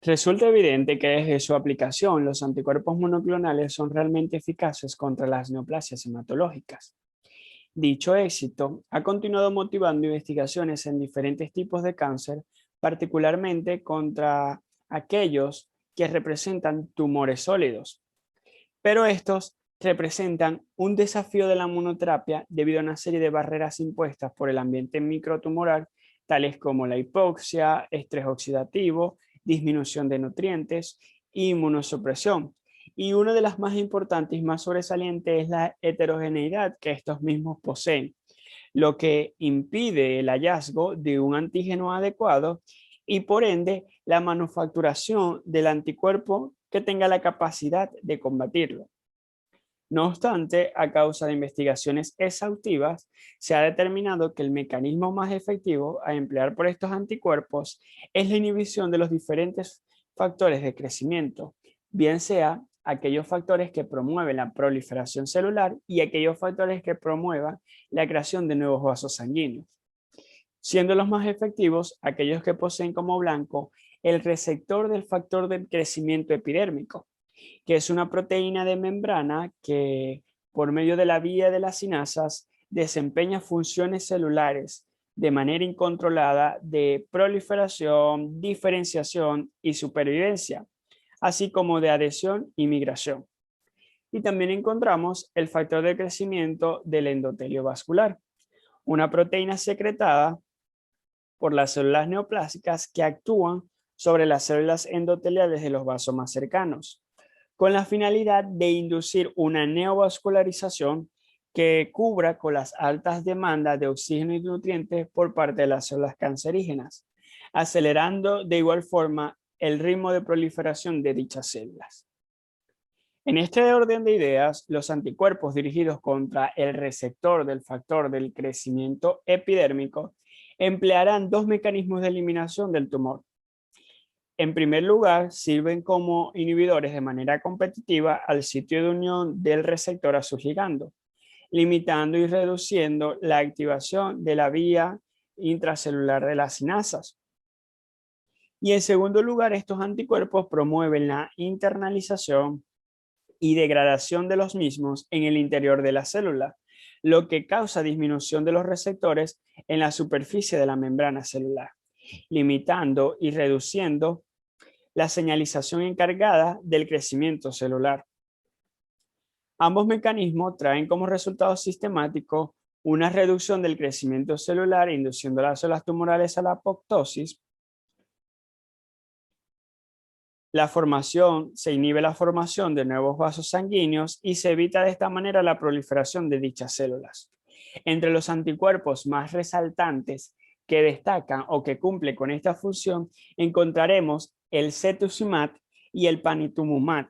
Resulta evidente que desde su aplicación los anticuerpos monoclonales son realmente eficaces contra las neoplasias hematológicas. Dicho éxito ha continuado motivando investigaciones en diferentes tipos de cáncer, particularmente contra aquellos que representan tumores sólidos. Pero estos representan un desafío de la inmunoterapia debido a una serie de barreras impuestas por el ambiente microtumoral, tales como la hipoxia, estrés oxidativo, disminución de nutrientes e inmunosupresión. Y una de las más importantes y más sobresalientes es la heterogeneidad que estos mismos poseen, lo que impide el hallazgo de un antígeno adecuado y por ende la manufacturación del anticuerpo que tenga la capacidad de combatirlo. No obstante, a causa de investigaciones exhaustivas, se ha determinado que el mecanismo más efectivo a emplear por estos anticuerpos es la inhibición de los diferentes factores de crecimiento, bien sea aquellos factores que promueven la proliferación celular y aquellos factores que promuevan la creación de nuevos vasos sanguíneos, siendo los más efectivos aquellos que poseen como blanco el receptor del factor del crecimiento epidérmico, que es una proteína de membrana que por medio de la vía de las sinasas desempeña funciones celulares de manera incontrolada de proliferación, diferenciación y supervivencia, así como de adhesión y migración. Y también encontramos el factor de crecimiento del endotelio vascular, una proteína secretada por las células neoplásicas que actúan sobre las células endoteliales de los vasos más cercanos, con la finalidad de inducir una neovascularización que cubra con las altas demandas de oxígeno y nutrientes por parte de las células cancerígenas, acelerando de igual forma el ritmo de proliferación de dichas células. En este orden de ideas, los anticuerpos dirigidos contra el receptor del factor del crecimiento epidérmico emplearán dos mecanismos de eliminación del tumor. En primer lugar, sirven como inhibidores de manera competitiva al sitio de unión del receptor a su ligando, limitando y reduciendo la activación de la vía intracelular de las sinasas. Y en segundo lugar, estos anticuerpos promueven la internalización y degradación de los mismos en el interior de la célula, lo que causa disminución de los receptores en la superficie de la membrana celular, limitando y reduciendo la señalización encargada del crecimiento celular. Ambos mecanismos traen como resultado sistemático una reducción del crecimiento celular, induciendo las células tumorales a la apoptosis. Se inhibe la formación de nuevos vasos sanguíneos y se evita de esta manera la proliferación de dichas células. Entre los anticuerpos más resaltantes que destacan o que cumplen con esta función, encontraremos el cetuximab y el panitumumab.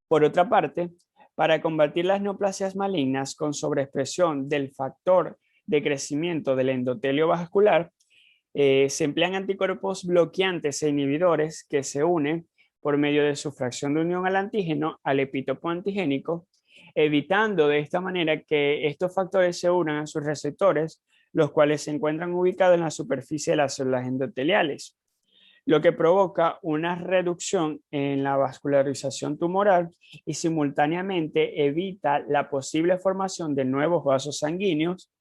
Por otra parte, para combatir las neoplasias malignas con sobreexpresión del factor de crecimiento del endotelio vascular, se emplean anticuerpos bloqueantes e inhibidores que se unen por medio de su fracción de unión al antígeno, al epitopo antigénico, evitando de esta manera que estos factores se unan a sus receptores, los cuales se encuentran ubicados en la superficie de las células endoteliales, lo que provoca una reducción en la vascularización tumoral y simultáneamente evita la posible formación de nuevos vasos sanguíneos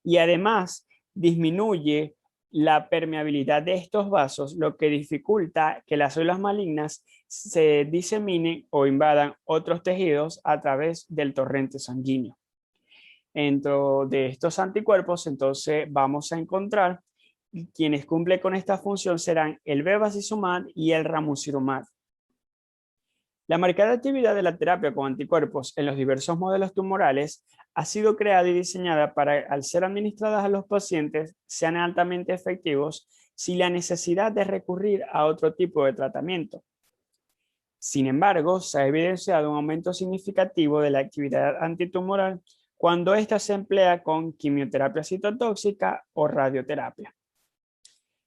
y además disminuye la permeabilidad de estos vasos, lo que dificulta que las células malignas se diseminen o invadan otros tejidos a través del torrente sanguíneo. Dentro de estos anticuerpos, entonces vamos a encontrar quienes cumplen con esta función serán el bevacizumab y el ramucirumab. La marcada actividad de la terapia con anticuerpos en los diversos modelos tumorales ha sido creada y diseñada para, al ser administradas a los pacientes, sean altamente efectivos sin la necesidad de recurrir a otro tipo de tratamiento. Sin embargo, se ha evidenciado un aumento significativo de la actividad antitumoral cuando ésta se emplea con quimioterapia citotóxica o radioterapia.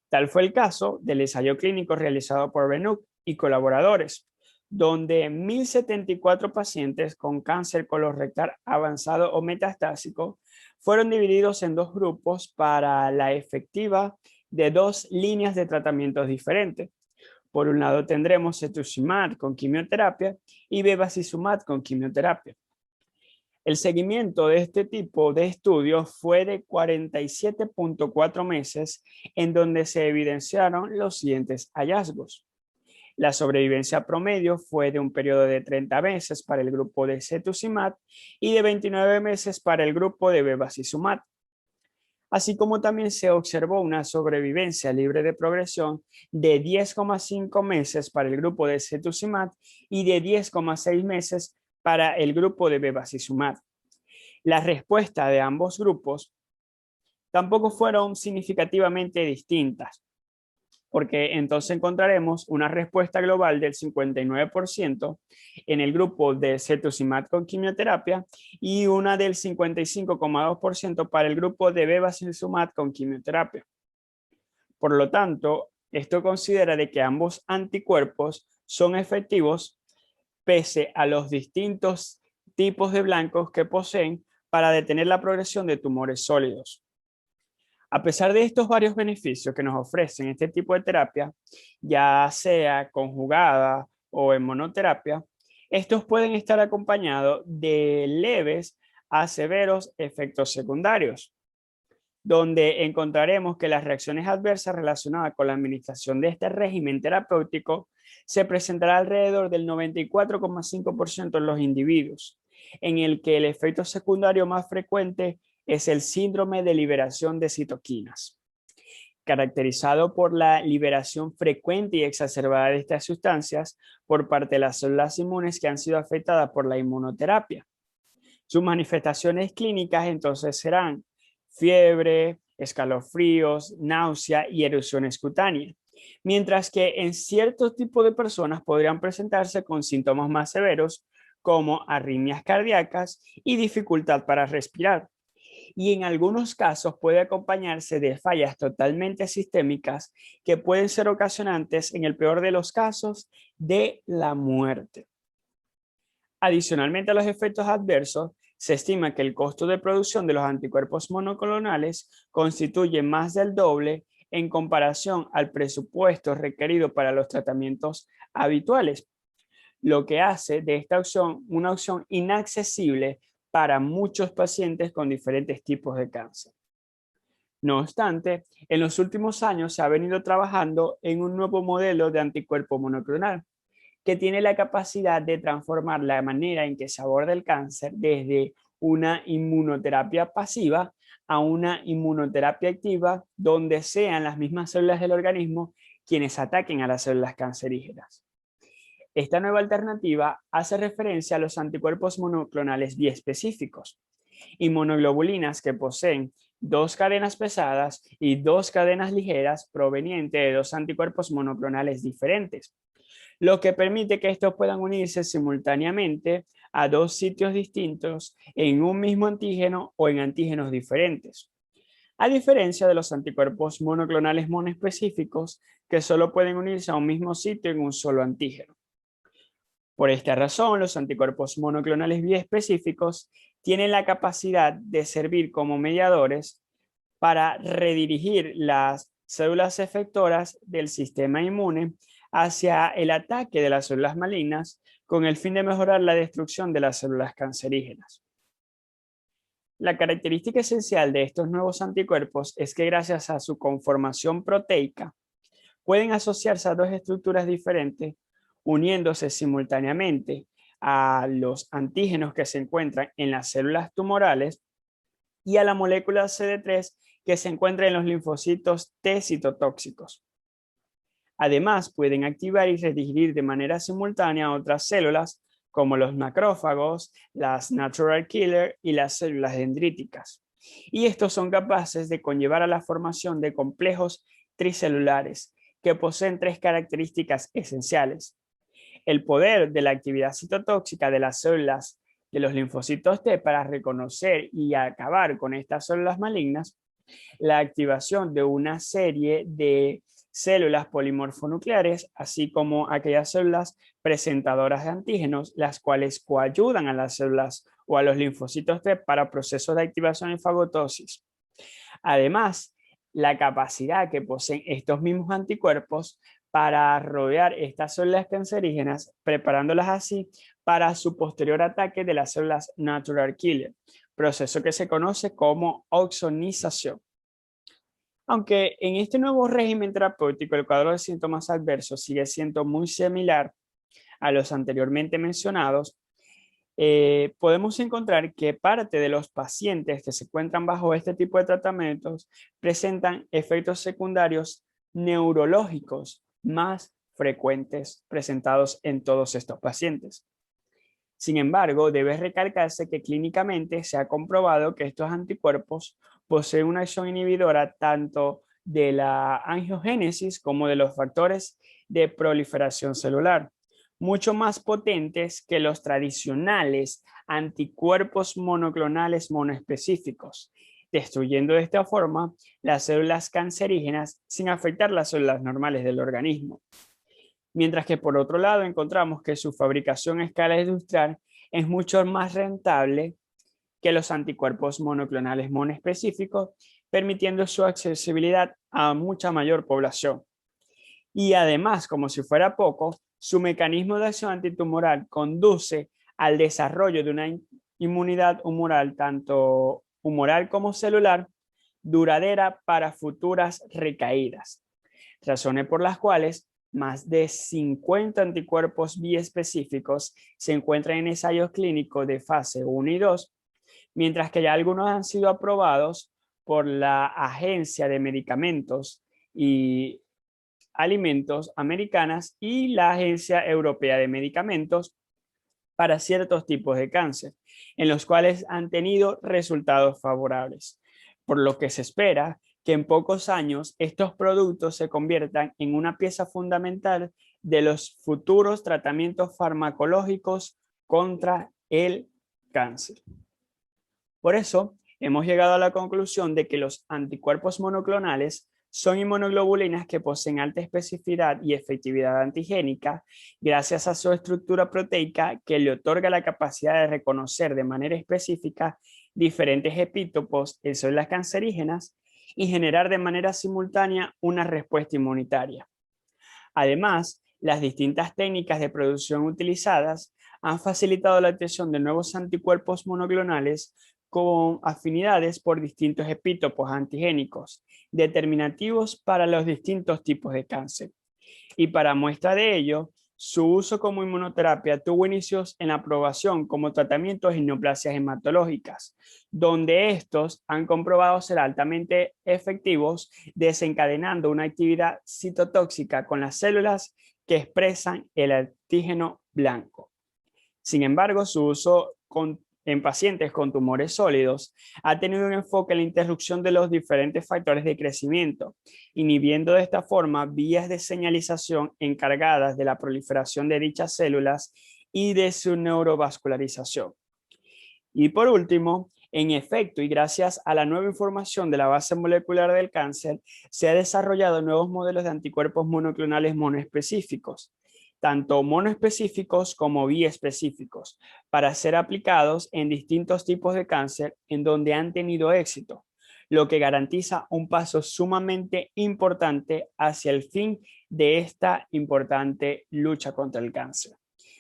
Tal fue el caso del ensayo clínico realizado por Benuc y colaboradores, donde 1.074 pacientes con cáncer colorectal avanzado o metastásico fueron divididos en dos grupos para la efectiva de dos líneas de tratamientos diferentes. Por un lado tendremos cetuximab con quimioterapia y bevacizumab con quimioterapia. El seguimiento de este tipo de estudios fue de 47.4 meses, en donde se evidenciaron los siguientes hallazgos. La sobrevivencia promedio fue de un periodo de 30 meses para el grupo de cetuximab y de 29 meses para el grupo de bevacizumab, así como también se observó una sobrevivencia libre de progresión de 10,5 meses para el grupo de cetuximab y de 10,6 meses para el grupo de bevacizumab. La respuesta de ambos grupos tampoco fueron significativamente distintas, porque entonces encontraremos una respuesta global del 59% en el grupo de cetuximab con quimioterapia y una del 55,2% para el grupo de bevacizumab con quimioterapia. Por lo tanto, esto considera de que ambos anticuerpos son efectivos pese a los distintos tipos de blancos que poseen para detener la progresión de tumores sólidos. A pesar de estos varios beneficios que nos ofrecen este tipo de terapia, ya sea conjugada o en monoterapia, estos pueden estar acompañados de leves a severos efectos secundarios, donde encontraremos que las reacciones adversas relacionadas con la administración de este régimen terapéutico se presentará alrededor del 94,5% en los individuos, en el que el efecto secundario más frecuente es el síndrome de liberación de citoquinas, caracterizado por la liberación frecuente y exacerbada de estas sustancias por parte de las células inmunes que han sido afectadas por la inmunoterapia. Sus manifestaciones clínicas entonces serán fiebre, escalofríos, náusea y erupciones cutáneas, mientras que en ciertos tipos de personas podrían presentarse con síntomas más severos como arritmias cardíacas y dificultad para respirar. Y en algunos casos puede acompañarse de fallas totalmente sistémicas que pueden ser ocasionantes, en el peor de los casos, de la muerte. Adicionalmente a los efectos adversos, se estima que el costo de producción de los anticuerpos monoclonales constituye más del doble en comparación al presupuesto requerido para los tratamientos habituales, lo que hace de esta opción una opción inaccesible para muchos pacientes con diferentes tipos de cáncer. No obstante, en los últimos años se ha venido trabajando en un nuevo modelo de anticuerpo monoclonal que tiene la capacidad de transformar la manera en que se aborda el cáncer desde una inmunoterapia pasiva a una inmunoterapia activa, donde sean las mismas células del organismo quienes ataquen a las células cancerígenas. Esta nueva alternativa hace referencia a los anticuerpos monoclonales biespecíficos, inmunoglobulinas que poseen 2 cadenas pesadas y 2 cadenas ligeras provenientes de 2 anticuerpos monoclonales diferentes, lo que permite que estos puedan unirse simultáneamente a 2 sitios distintos en un mismo antígeno o en antígenos diferentes, a diferencia de los anticuerpos monoclonales monoespecíficos que solo pueden unirse a un mismo sitio en un solo antígeno. Por esta razón, los anticuerpos monoclonales biespecíficos tienen la capacidad de servir como mediadores para redirigir las células efectoras del sistema inmune hacia el ataque de las células malignas con el fin de mejorar la destrucción de las células cancerígenas. La característica esencial de estos nuevos anticuerpos es que gracias a su conformación proteica pueden asociarse a 2 estructuras diferentes uniéndose simultáneamente a los antígenos que se encuentran en las células tumorales y a la molécula CD3 que se encuentra en los linfocitos T citotóxicos. Además, pueden activar y redirigir de manera simultánea a otras células como los macrófagos, las natural killer y las células dendríticas. Y estos son capaces de conllevar a la formación de complejos tricelulares que poseen 3 características esenciales: el poder de la actividad citotóxica de las células de los linfocitos T para reconocer y acabar con estas células malignas, la activación de una serie de células polimorfonucleares, así como aquellas células presentadoras de antígenos, las cuales coayudan a las células o a los linfocitos T para procesos de activación y fagotosis. Además, la capacidad que poseen estos mismos anticuerpos para rodear estas células cancerígenas, preparándolas así para su posterior ataque de las células natural killer, proceso que se conoce como opsonización. Aunque en este nuevo régimen terapéutico el cuadro de síntomas adversos sigue siendo muy similar a los anteriormente mencionados, podemos encontrar que parte de los pacientes que se encuentran bajo este tipo de tratamientos presentan efectos secundarios neurológicos más frecuentes presentados en todos estos pacientes. Sin embargo, debe recalcarse que clínicamente se ha comprobado que estos anticuerpos poseen una acción inhibidora tanto de la angiogénesis como de los factores de proliferación celular, mucho más potentes que los tradicionales anticuerpos monoclonales monoespecíficos, destruyendo de esta forma las células cancerígenas sin afectar las células normales del organismo. Mientras que por otro lado encontramos que su fabricación a escala industrial es mucho más rentable que los anticuerpos monoclonales monoespecíficos, permitiendo su accesibilidad a mucha mayor población. Y además, como si fuera poco, su mecanismo de acción antitumoral conduce al desarrollo de una inmunidad humoral, tanto humoral como celular, duradera para futuras recaídas. Razones por las cuales más de 50 anticuerpos biespecíficos se encuentran en ensayos clínicos de fase 1 y 2, mientras que ya algunos han sido aprobados por la Agencia de Medicamentos y Alimentos Americanas y la Agencia Europea de Medicamentos para ciertos tipos de cáncer, en los cuales han tenido resultados favorables, por lo que se espera que en pocos años estos productos se conviertan en una pieza fundamental de los futuros tratamientos farmacológicos contra el cáncer. Por eso, hemos llegado a la conclusión de que los anticuerpos monoclonales son inmunoglobulinas que poseen alta especificidad y efectividad antigénica gracias a su estructura proteica que le otorga la capacidad de reconocer de manera específica diferentes epítopos en células cancerígenas y generar de manera simultánea una respuesta inmunitaria. Además, las distintas técnicas de producción utilizadas han facilitado la detección de nuevos anticuerpos monoclonales con afinidades por distintos epítopos antigénicos, determinativos para los distintos tipos de cáncer. Y para muestra de ello, su uso como inmunoterapia tuvo inicios en la aprobación como tratamientos en neoplasias hematológicas, donde estos han comprobado ser altamente efectivos, desencadenando una actividad citotóxica con las células que expresan el antígeno blanco. Sin embargo, su uso en pacientes con tumores sólidos ha tenido un enfoque en la interrupción de los diferentes factores de crecimiento, inhibiendo de esta forma vías de señalización encargadas de la proliferación de dichas células y de su neurovascularización. Y por último, en efecto, y gracias a la nueva información de la base molecular del cáncer, se han desarrollado nuevos modelos de anticuerpos monoclonales monoespecíficos, tanto monoespecíficos como biespecíficos, para ser aplicados en distintos tipos de cáncer en donde han tenido éxito, lo que garantiza un paso sumamente importante hacia el fin de esta importante lucha contra el cáncer.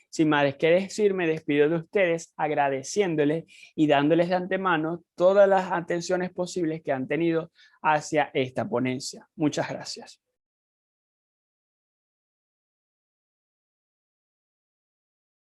Sin más que decir, me despido de ustedes agradeciéndoles y dándoles de antemano todas las atenciones posibles que han tenido hacia esta ponencia. Muchas gracias.